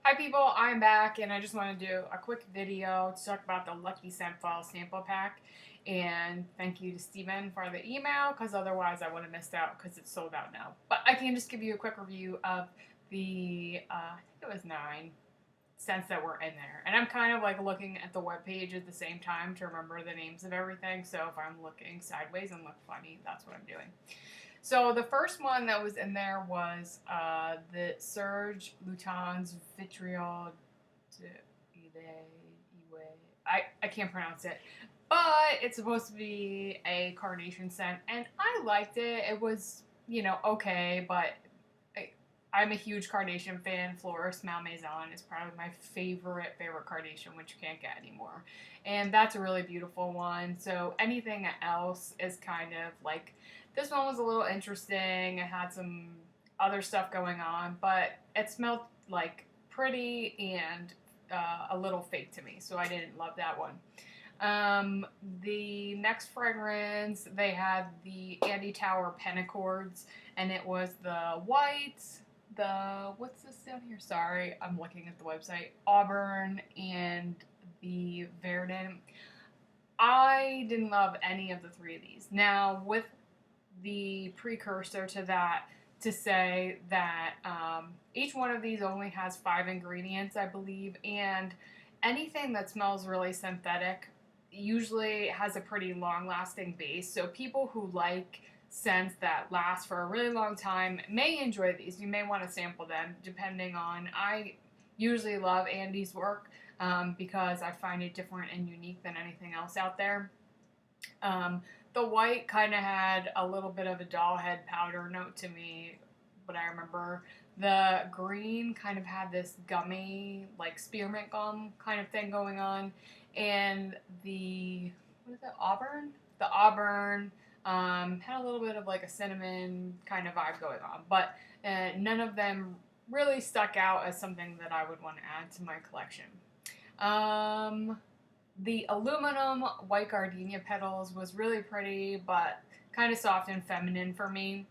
Hi people, I'm back and I just want to do a quick video to talk about the Luckyscent fall sample pack, and thank you to Steven for the email because otherwise I would have missed out because it's sold out now. But I can just give you a quick review of the, I think it was 9 scents that were in there. And I'm kind of like looking at the webpage at the same time to remember the names of everything, so if I'm looking sideways and look funny, that's what I'm doing. So the first one that was in there was the Surge Lutens Vitriol. I can't pronounce it, but it's supposed to be a carnation scent, and I liked it. It was, okay, but I'm a huge carnation fan. Florist Malmaison is probably my favorite carnation, which you can't get anymore. And that's a really beautiful one. So anything else is kind of like, this one was a little interesting. It had some other stuff going on, but it smelled like pretty and a little fake to me. So I didn't love that one. The next fragrance, they had the Andy Tower Penaccords, and it was the white, what's this down here? Sorry, I'm looking at the website. Auburn and the Verdant. I didn't love any of the 3 of these. Now, with the precursor to that, to say that each one of these only has 5 ingredients, I believe, and anything that smells really synthetic usually has a pretty long-lasting base. So people who like scents that last for a really long time may enjoy these. You may want to sample them depending on, I usually love Andy's work because I find it different and unique than anything else out there. The white kind of had a little bit of a doll head powder note to me, but I remember. The green kind of had this gummy, like spearmint gum kind of thing going on. And the, what is it, Auburn? The Auburn had a little bit of like a cinnamon kind of vibe going on. But none of them really stuck out as something that I would want to add to my collection. The aluminum white gardenia petals was really pretty, but kind of soft and feminine for me.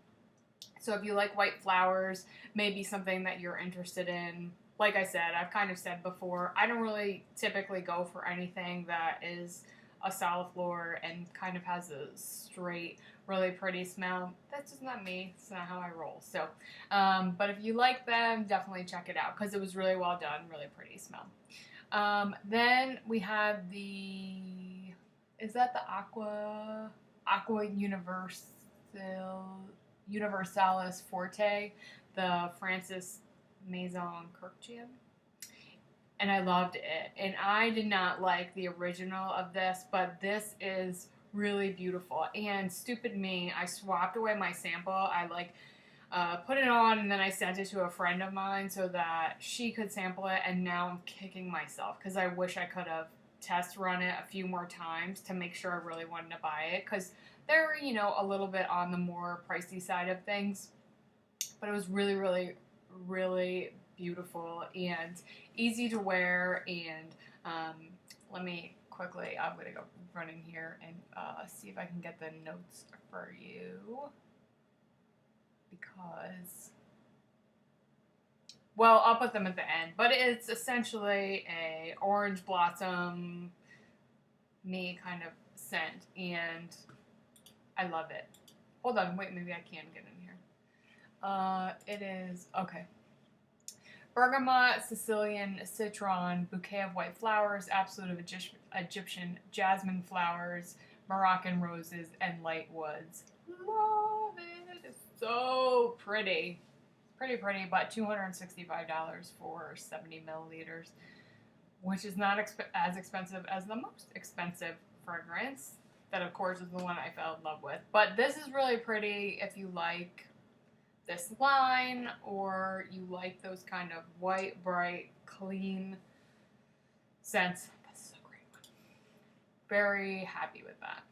So if you like white flowers, maybe something that you're interested in. Like I said, I've kind of said before, I don't really typically go for anything that is a solid floor and kind of has a straight, really pretty smell. That's just not me. It's not how I roll. So, but if you like them, definitely check it out because it was really well done, really pretty smell. Then we have the, is that the Aqua Universalis Forte, the Francis Maison Kirkjam, and I loved it. And I did not like the original of this, but this is really beautiful. And stupid me, I swapped away my sample. I put it on and then I sent it to a friend of mine so that she could sample it, and now I'm kicking myself because I wish I could have test run it a few more times to make sure I really wanted to buy it, because they're, a little bit on the more pricey side of things. But it was really, really, really beautiful and easy to wear. And let me quickly, I'm going to go run in here and see if I can get the notes for you. Because, well, I'll put them at the end. But it's essentially a orange blossom me kind of scent, and I love it. Hold on, wait, maybe I can get in here. It is, okay. Bergamot, Sicilian citron, bouquet of white flowers, absolute Egyptian jasmine flowers, Moroccan roses, and light woods. Love it. It's so pretty. Pretty pretty, but $265 for 70 milliliters, which is not as expensive as the most expensive fragrance. That, of course, is the one I fell in love with. But this is really pretty if you like this line, or you like those kind of white, bright, clean scents. This is a great one. Very happy with that.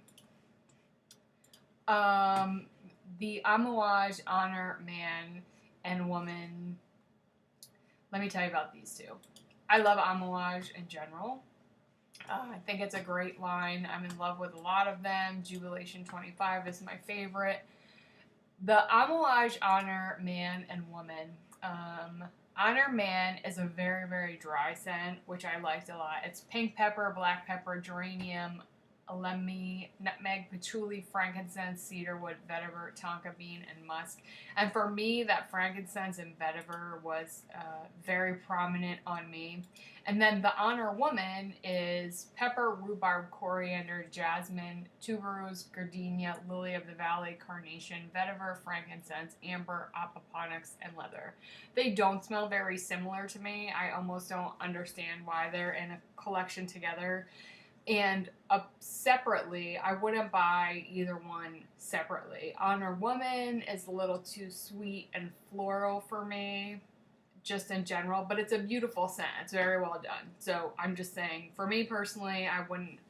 The Amouage Honor Man and Woman. Let me tell you about these two. I love Amouage in general. I think it's a great line. I'm in love with a lot of them. Jubilation 25 is my favorite. The Amouage Honor Man and Woman. Honor Man is a very, very dry scent, which I liked a lot. It's pink pepper, black pepper, geranium, lemon, nutmeg, patchouli, frankincense, cedarwood, vetiver, tonka bean, and musk. And for me, that frankincense and vetiver was very prominent on me. And then the Honor Woman is pepper, rhubarb, coriander, jasmine, tuberose, gardenia, lily of the valley, carnation, vetiver, frankincense, amber, apoponyx, and leather. They don't smell very similar to me. I almost don't understand why they're in a collection together. And separately, I wouldn't buy either one separately. Honor Woman is a little too sweet and floral for me, just in general, but it's a beautiful scent. It's very well done. So I'm just saying, for me personally, I wouldn't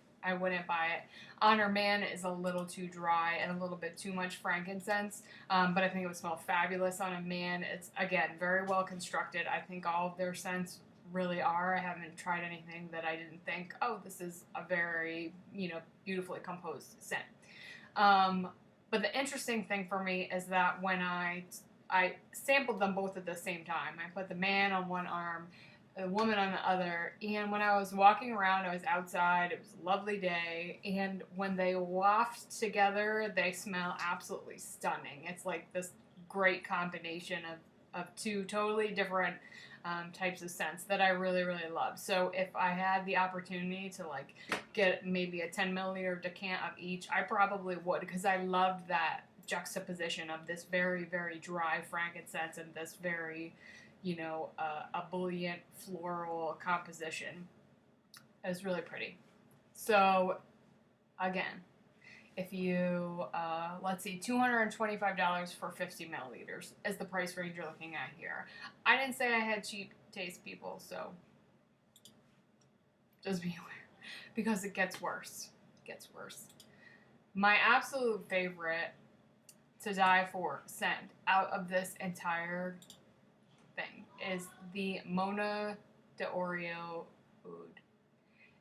buy it. Honor Man is a little too dry and a little bit too much frankincense, but I think it would smell fabulous on a man. It's, again, very well constructed. I think all of their scents really are. I haven't tried anything that I didn't think, oh, this is a very, beautifully composed scent. But the interesting thing for me is that when I sampled them both at the same time. I put the man on one arm, the woman on the other, and when I was walking around, I was outside, it was a lovely day, and when they waft together, they smell absolutely stunning. It's like this great combination of two totally different types of scents that I really, really love. So if I had the opportunity to like get maybe a 10 milliliter decant of each, I probably would, because I loved that juxtaposition of this very, very dry frankincense and this very, ebullient floral composition. It was really pretty. So, again, if you, let's see, $225 for 50 milliliters is the price range you're looking at here. I didn't say I had cheap taste, people, so just be aware, because it gets worse. It gets worse. My absolute favorite to die for scent out of this entire thing is the Mona de Orio Oud.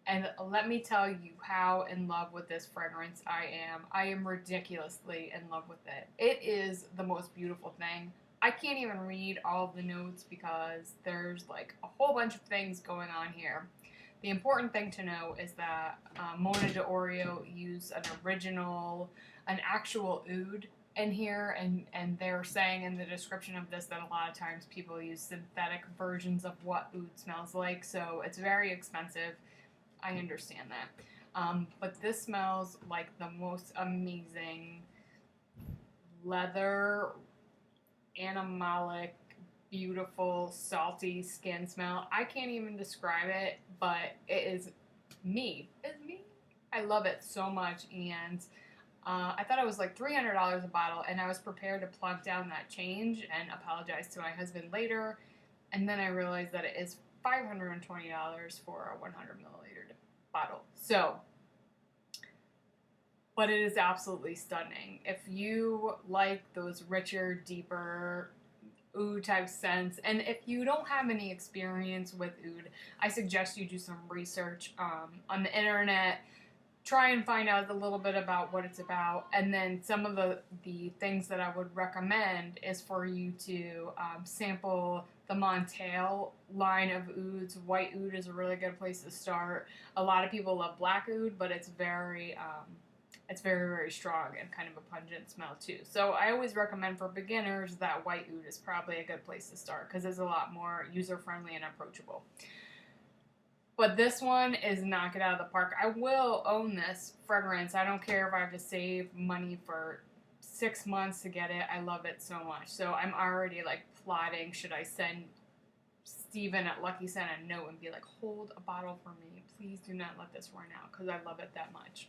And let me tell you how in love with this fragrance I am. I am ridiculously in love with it. It is the most beautiful thing. I can't even read all of the notes because there's like a whole bunch of things going on here. The important thing to know is that Mona de Orio used an actual oud in here, and they're saying in the description of this that a lot of times people use synthetic versions of what oud smells like, so it's very expensive. I understand that. But this smells like the most amazing leather, animalic, beautiful, salty skin smell. I can't even describe it, but it is me. It's me. I love it so much, and I thought it was like $300 a bottle, and I was prepared to plunk down that change and apologize to my husband later, and then I realized that it is $520 for a 100 milliliter bottle. So, but it is absolutely stunning. If you like those richer, deeper oud type scents, and if you don't have any experience with oud, I suggest you do some research on the internet. Try and find out a little bit about what it's about, and then some of the things that I would recommend is for you to sample the Montel line of ouds. White oud is a really good place to start. A lot of people love black oud, but it's very, very strong and kind of a pungent smell too. So I always recommend for beginners that white oud is probably a good place to start because it's a lot more user-friendly and approachable. But this one is knock it out of the park. I will own this fragrance. I don't care if I have to save money for 6 months to get it. I love it so much. So I'm already like plotting, should I send Steven at Luckyscent a note and be like, hold a bottle for me. Please do not let this run out because I love it that much.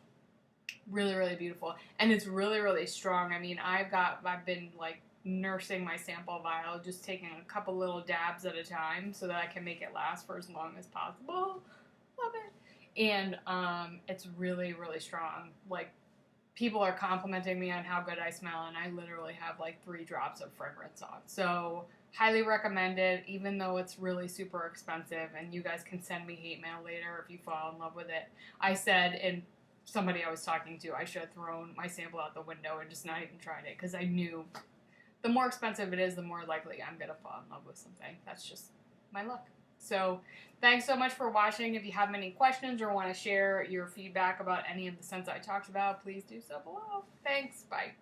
Really, really beautiful. And it's really, really strong. I mean, I've been like nursing my sample vial, just taking a couple little dabs at a time so that I can make it last for as long as possible. Love it. And it's really, really strong. Like, people are complimenting me on how good I smell, and I literally have like 3 drops of fragrance on. So highly recommend it, even though it's really super expensive, and you guys can send me hate mail later if you fall in love with it. I said in somebody I was talking to, I should have thrown my sample out the window and just not even tried it because I knew the more expensive it is, the more likely I'm going to fall in love with something. That's just my luck. So thanks so much for watching. If you have any questions or want to share your feedback about any of the scents I talked about, please do so below. Thanks. Bye.